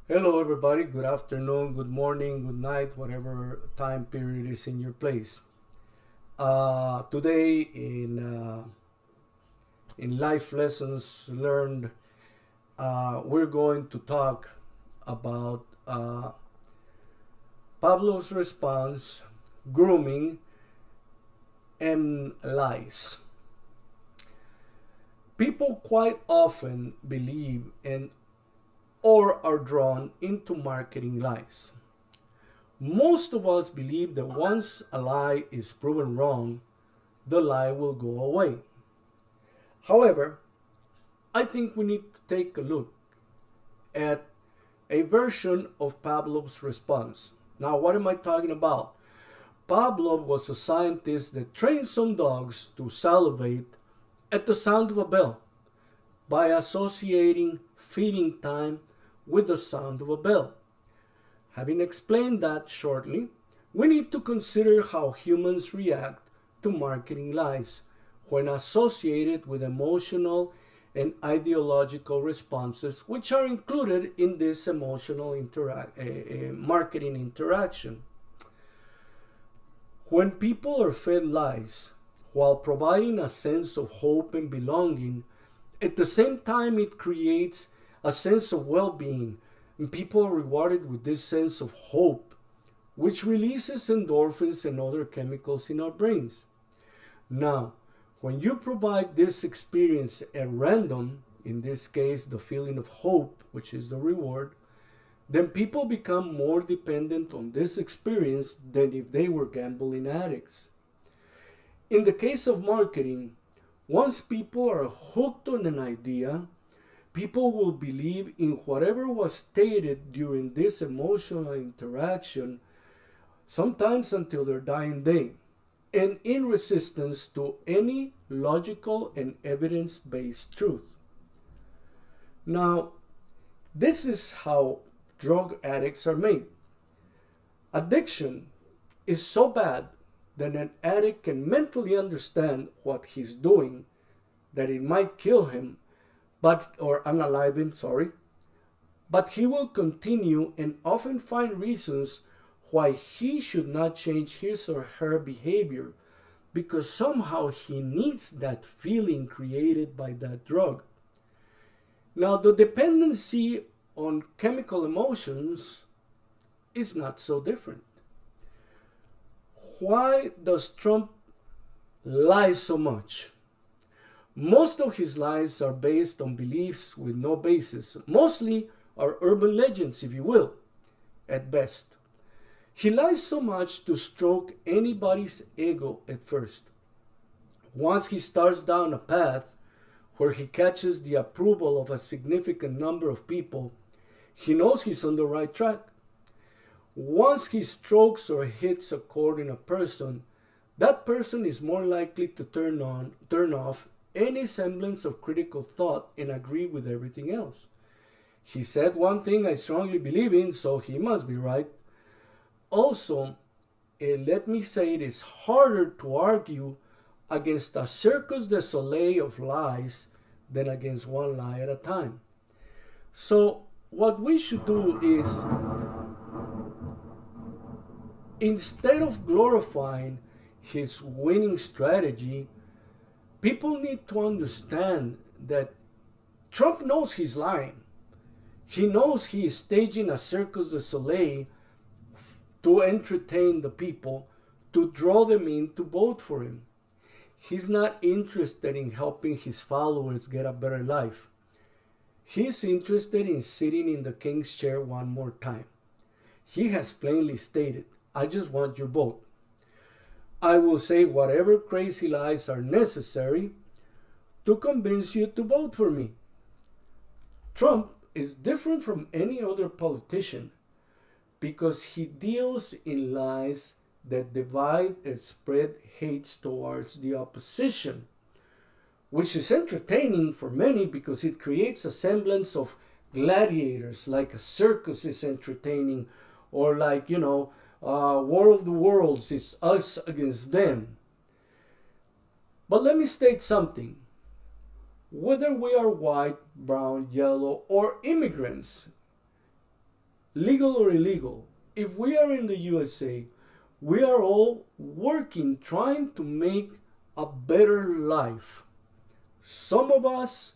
Hello, everybody. Good afternoon, good morning, good night, whatever time period is in your place. Today, in life lessons learned, we're going to talk about Pavlov's response, grooming, and lies. People quite often believe and or are drawn into marketing lies. Most of us believe that once a lie is proven wrong, the lie will go away. However, I think we need to take a look at a version of Pavlov's response. Now, what am I talking about? Pavlov was a scientist that trained some dogs to salivate at the sound of a bell by associating feeding time with the sound of a bell. Having explained that shortly, we need to consider how humans react to marketing lies when associated with emotional and ideological responses, which are included in this marketing interaction. When people are fed lies while providing a sense of hope and belonging, at the same time it creates a sense of well-being, and people are rewarded with this sense of hope, which releases endorphins and other chemicals in our brains. Now, when you provide this experience at random, in this case the feeling of hope, which is the reward, then people become more dependent on this experience than if they were gambling addicts. In the case of marketing, once people are hooked on an idea, people will believe in whatever was stated during this emotional interaction, sometimes until their dying day, and in resistance to any logical and evidence based truth. Now, this is how drug addicts are made. Addiction is so bad that an addict can mentally understand what he's doing, that it might kill him, or unalive him, sorry, but he will continue and often find reasons why he should not change his or her behavior because somehow he needs that feeling created by that drug. Now, the dependency on chemical emotions is not so different. Why does Trump lie so much? Most of his lies are based on beliefs with no basis. Mostly are urban legends, if you will, at best. He lies so much to stroke anybody's ego at first. Once he starts down a path where he catches the approval of a significant number of people, he knows he's on the right track. Once he strokes or hits a chord in a person, that person is more likely to turn off any semblance of critical thought and agree with everything else. He said one thing I strongly believe in, so he must be right. Also, let me say it is harder to argue against a circus de soleil of lies than against one lie at a time. So, what we should do is, instead of glorifying his winning strategy, people need to understand that Trump knows he's lying. He knows he is staging a circus de soleil to entertain the people, to draw them in to vote for him. He's not interested in helping his followers get a better life. He's interested in sitting in the king's chair one more time. He has plainly stated, I just want your vote. I will say whatever crazy lies are necessary to convince you to vote for me. Trump is different from any other politician because he deals in lies that divide and spread hates towards the opposition, which is entertaining for many because it creates a semblance of gladiators, like a circus is entertaining, or like, War of the Worlds, it's us against them. But let me state something. Whether we are white, brown, yellow, or immigrants, legal or illegal, if we are in the USA, we are all working, trying to make a better life. Some of us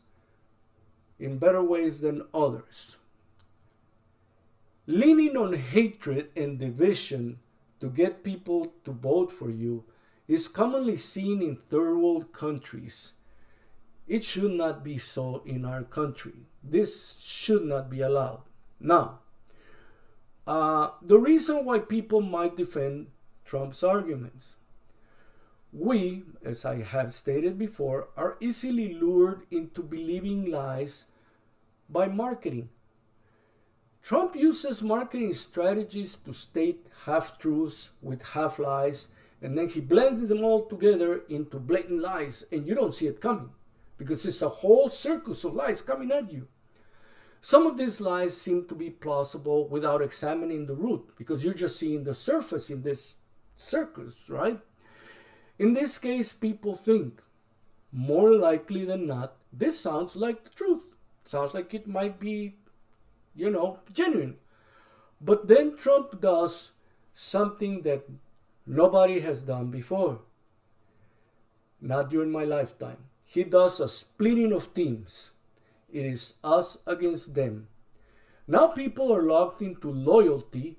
in better ways than others. Leaning on hatred and division to get people to vote for you is commonly seen in third world countries. It should not be so in our country. This should not be allowed. Now, the reason why people might defend Trump's arguments. We, as I have stated before, are easily lured into believing lies by marketing. Trump uses marketing strategies to state half-truths with half-lies, and then he blends them all together into blatant lies, and you don't see it coming because it's a whole circus of lies coming at you. Some of these lies seem to be plausible without examining the root because you're just seeing the surface in this circus, right? In this case, people think, more likely than not, this sounds like the truth. Sounds like it might be, genuine. But then Trump does something that nobody has done before. Not during my lifetime. He does a splitting of teams. It is us against them. Now people are locked into loyalty,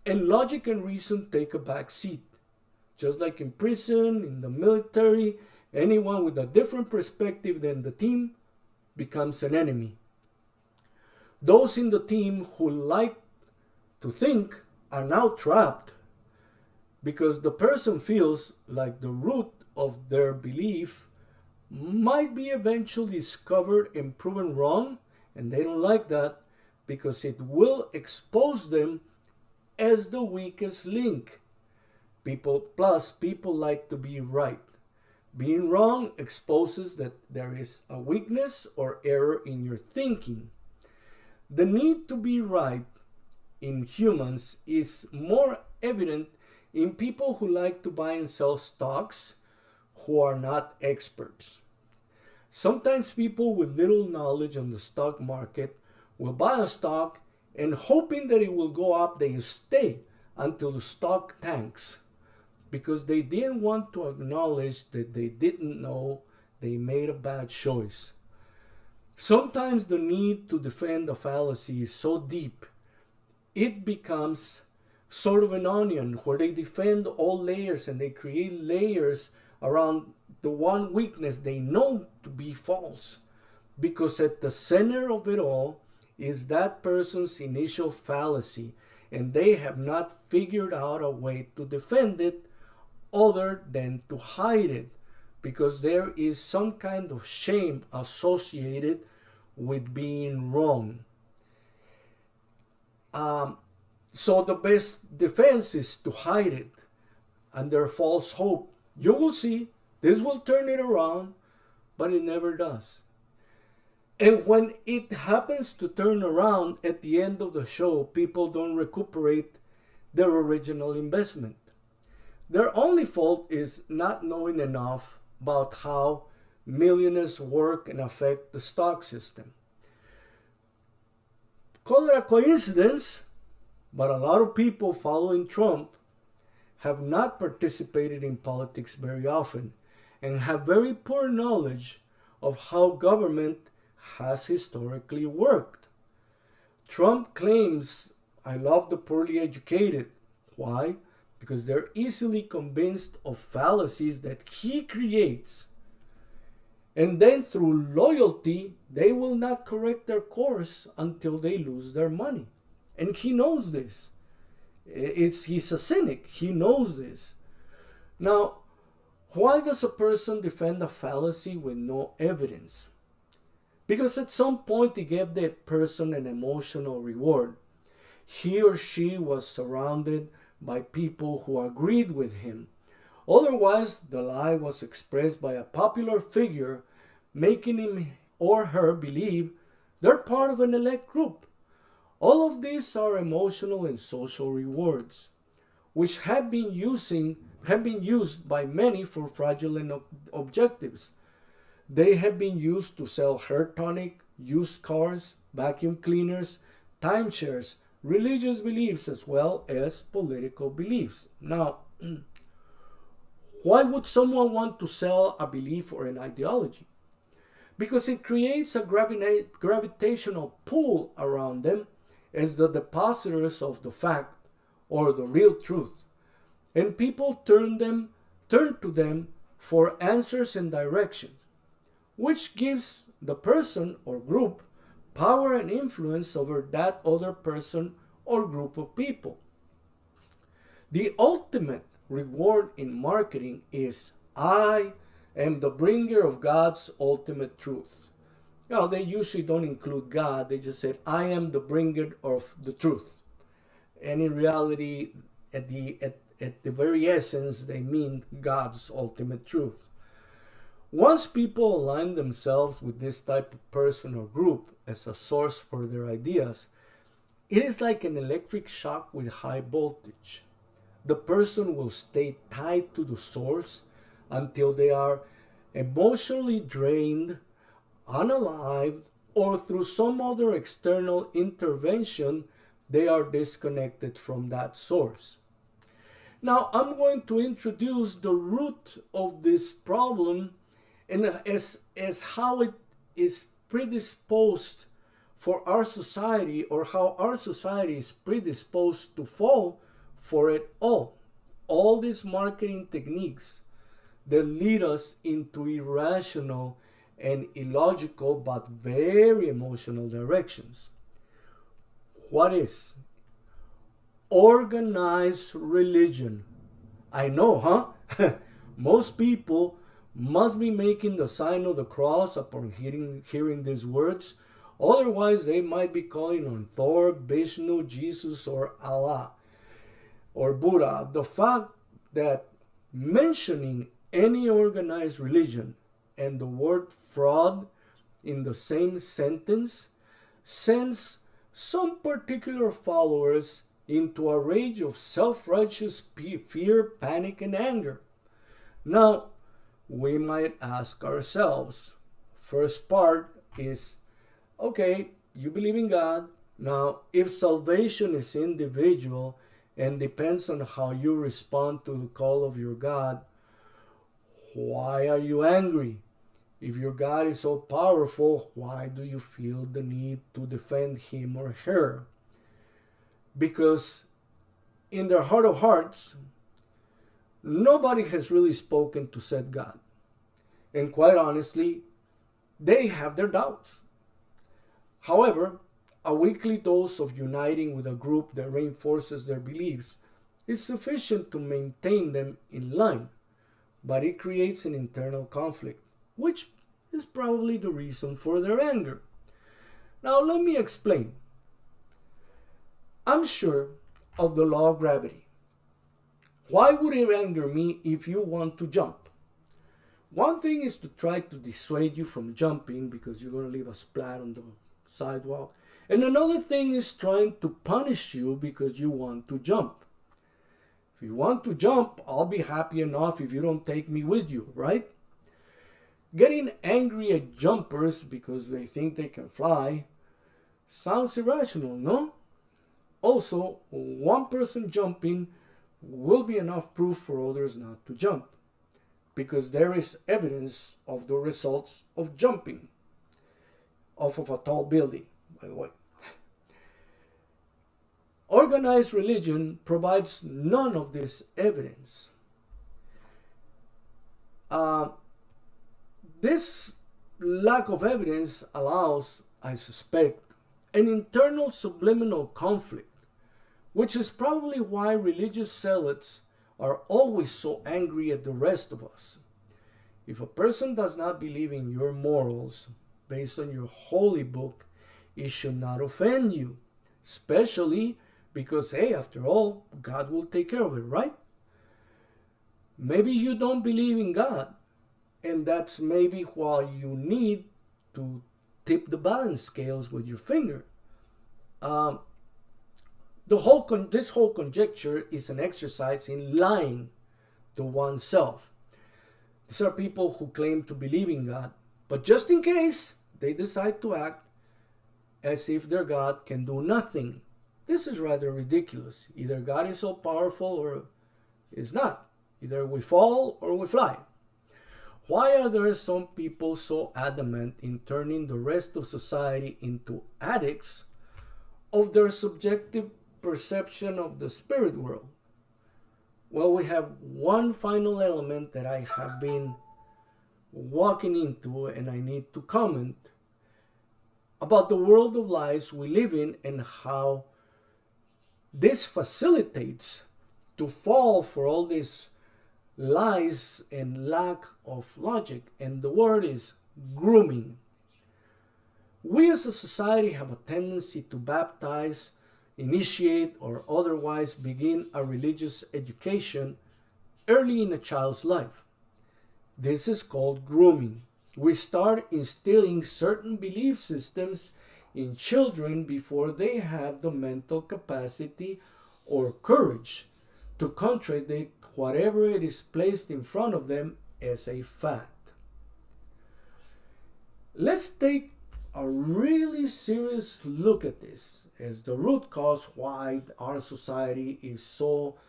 and logic and reason take a back seat. Just like in prison, in the military, anyone with a different perspective than the team becomes an enemy. Those in the team who like to think are now trapped because the person feels like the root of their belief might be eventually discovered and proven wrong, and they don't like that because it will expose them as the weakest link. People like to be right. Being wrong exposes that there is a weakness or error in your thinking. The need to be right in humans is more evident in people who like to buy and sell stocks who are not experts. Sometimes people with little knowledge on the stock market will buy a stock and hoping that it will go up, they stay until the stock tanks because they didn't want to acknowledge that they didn't know they made a bad choice. Sometimes the need to defend a fallacy is so deep, it becomes sort of an onion where they defend all layers and they create layers around the one weakness they know to be false. Because at the center of it all is that person's initial fallacy, and they have not figured out a way to defend it other than to hide it, because there is some kind of shame associated with being wrong. So the best defense is to hide it under false hope. You will see, this will turn it around, but it never does. And when it happens to turn around at the end of the show, people don't recuperate their original investment. Their only fault is not knowing enough about how millionaires work and affect the stock system. Call it a coincidence, but a lot of people following Trump have not participated in politics very often and have very poor knowledge of how government has historically worked. Trump claims, I love the poorly educated. Why? Because they're easily convinced of fallacies that he creates. And then through loyalty, they will not correct their course until they lose their money. And he knows this. He's a cynic. He knows this. Now, why does a person defend a fallacy with no evidence? Because at some point he gave that person an emotional reward. He or she was surrounded by people who agreed with him. Otherwise, the lie was expressed by a popular figure, making him or her believe they're part of an elite group. All of these are emotional and social rewards, which have been used by many for fraudulent objectives. They have been used to sell hair tonic, used cars, vacuum cleaners, timeshares, religious beliefs as well as political beliefs. Now, why would someone want to sell a belief or an ideology? Because it creates a gravitational pull around them as the depositors of the fact or the real truth. And people turn to them for answers and directions, which gives the person or group power and influence over that other person or group of people. The ultimate reward in marketing is I am the bringer of God's ultimate truth. They usually don't include God. They just said, I am the bringer of the truth. And in reality, at the very essence, they mean God's ultimate truth. Once people align themselves with this type of person or group as a source for their ideas, it is like an electric shock with high voltage. The person will stay tied to the source until they are emotionally drained, unalived, or through some other external intervention, they are disconnected from that source. Now, I'm going to introduce the root of this problem and as how it is predisposed for our society, or how our society is predisposed to fall for it all. All these marketing techniques that lead us into irrational and illogical but very emotional directions. What is organized religion? I know, huh? Most people must be making the sign of the cross upon hearing these words. Otherwise, they might be calling on Thor, Vishnu, Jesus, or Allah, or Buddha. The fact that mentioning any organized religion and the word fraud in the same sentence sends some particular followers into a rage of self-righteous fear, panic, and anger. Now, we might ask ourselves, first part is, okay, you believe in God. Now, if salvation is individual and depends on how you respond to the call of your God, why are you angry? If your God is so powerful, why do you feel the need to defend him or her? Because in their heart of hearts, nobody has really spoken to said God. And quite honestly, they have their doubts. However, a weekly dose of uniting with a group that reinforces their beliefs is sufficient to maintain them in line, but it creates an internal conflict, which is probably the reason for their anger. Now, let me explain. I'm sure of the law of gravity. Why would it anger me if you want to jump? One thing is to try to dissuade you from jumping because you're going to leave a splat on the sidewalk. And another thing is trying to punish you because you want to jump. If you want to jump, I'll be happy enough if you don't take me with you, right? Getting angry at jumpers because they think they can fly sounds irrational, no? Also, one person jumping will be enough proof for others not to jump, because there is evidence of the results of jumping off of a tall building, by the way. Organized religion provides none of this evidence. This lack of evidence allows, I suspect, an internal subliminal conflict, which is probably why religious zealots are always so angry at the rest of us. If a person does not believe in your morals based on your holy book, it should not offend you, especially because, hey, after all, God will take care of it, right? Maybe you don't believe in God, and that's maybe why you need to tip the balance scales with your finger. This whole conjecture is an exercise in lying to oneself. These are people who claim to believe in God, but just in case, they decide to act as if their God can do nothing. This is rather ridiculous. Either God is so powerful or is not. Either we fall or we fly. Why are there some people so adamant in turning the rest of society into addicts of their subjective perception of the spirit world? Well, we have one final element that I have been walking into and I need to comment about the world of lies we live in and how this facilitates to fall for all these lies and lack of logic. And the word is grooming. We as a society have a tendency to baptize, initiate, or otherwise begin a religious education early in a child's life. This is called grooming. We start instilling certain belief systems in children before they have the mental capacity or courage to contradict whatever it is placed in front of them as a fact. Let's take a really serious look at this as the root cause why our society is so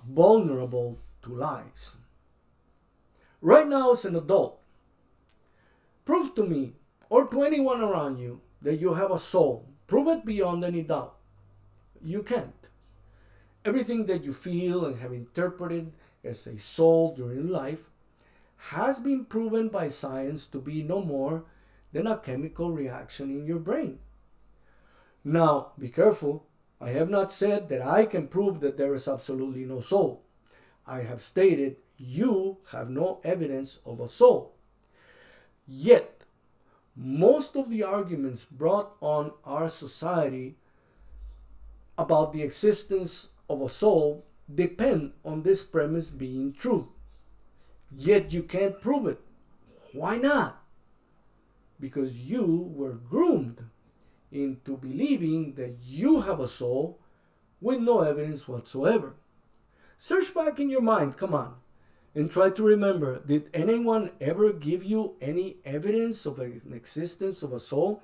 vulnerable to lies. Right now, as an adult, prove to me or to anyone around you that you have a soul. Prove it beyond any doubt. You can't. Everything that you feel and have interpreted as a soul during life has been proven by science to be no more than a chemical reaction in your brain. Now, be careful. I have not said that I can prove that there is absolutely no soul. I have stated you have no evidence of a soul. Yet, most of the arguments brought on our society about the existence of a soul depend on this premise being true. Yet you can't prove it. Why not? Because you were groomed into believing that you have a soul with no evidence whatsoever. Search back in your mind, come on, and try to remember, did anyone ever give you any evidence of an existence of a soul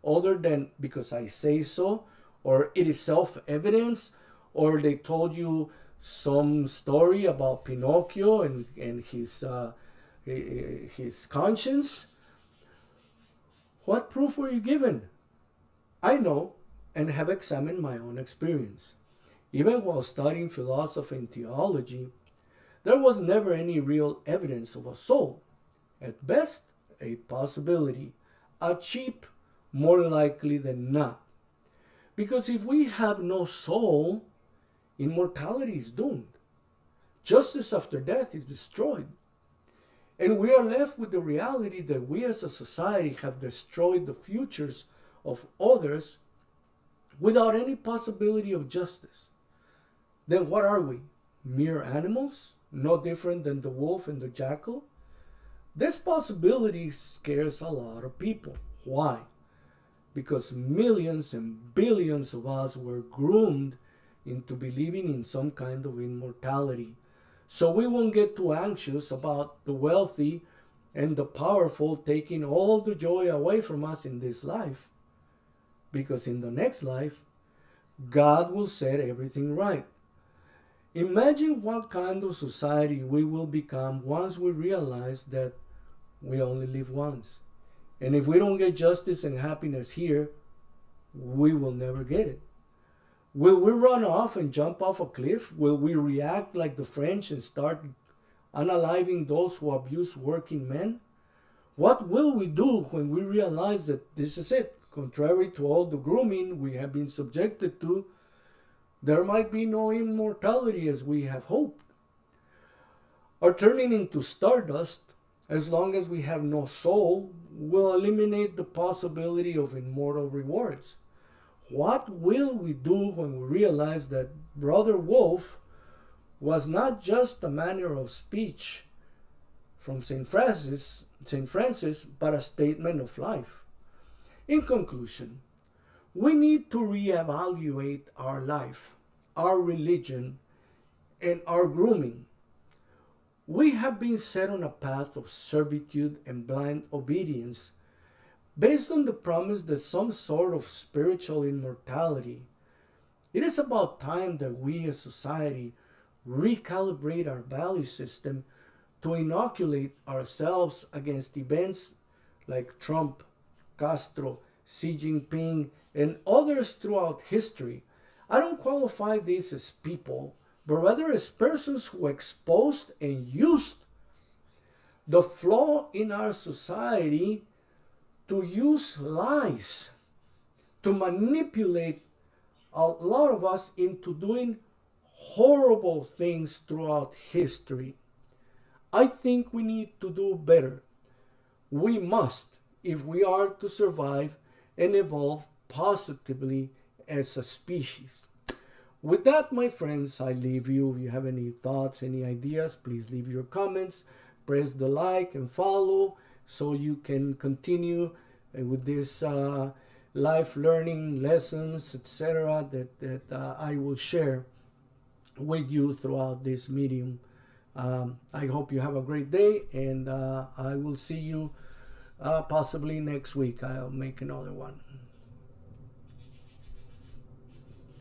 other than because I say so, or it is self-evidence, or they told you some story about Pinocchio and his conscience? What proof were you given? I know and have examined my own experience. Even while studying philosophy and theology, there was never any real evidence of a soul. At best, a possibility, a cheap, more likely than not. Because if we have no soul, immortality is doomed. Justice after death is destroyed. And we are left with the reality that we as a society have destroyed the futures of others without any possibility of justice. Then what are we? Mere animals? No different than the wolf and the jackal? This possibility scares a lot of people. Why? Because millions and billions of us were groomed into believing in some kind of immortality. So we won't get too anxious about the wealthy and the powerful taking all the joy away from us in this life. Because in the next life, God will set everything right. Imagine what kind of society we will become once we realize that we only live once. And if we don't get justice and happiness here, we will never get it. Will we run off and jump off a cliff? Will we react like the French and start unaliving those who abuse working men? What will we do when we realize that this is it? Contrary to all the grooming we have been subjected to, there might be no immortality as we have hoped. Our turning into stardust, as long as we have no soul, will eliminate the possibility of immortal rewards. What will we do when we realize that Brother Wolf was not just a manner of speech from St. Francis, but a statement of life? In conclusion, we need to reevaluate our life, our religion, and our grooming. We have been set on a path of servitude and blind obedience based on the promise that some sort of spiritual immortality. It is about time that we as society recalibrate our value system to inoculate ourselves against events like Trump, Castro, Xi Jinping, and others throughout history. I don't qualify these as people, but rather as persons who exposed and used the flaw in our society to use lies, to manipulate a lot of us into doing horrible things throughout history. I think we need to do better. We must, if we are to survive and evolve positively as a species. With that, my friends, I leave you. If you have any thoughts, any ideas, please leave your comments. Press the like and follow so you can continue with this life learning lessons, etc., that I will share with you throughout this medium. I hope you have a great day, and I will see you possibly next week. I'll make another one.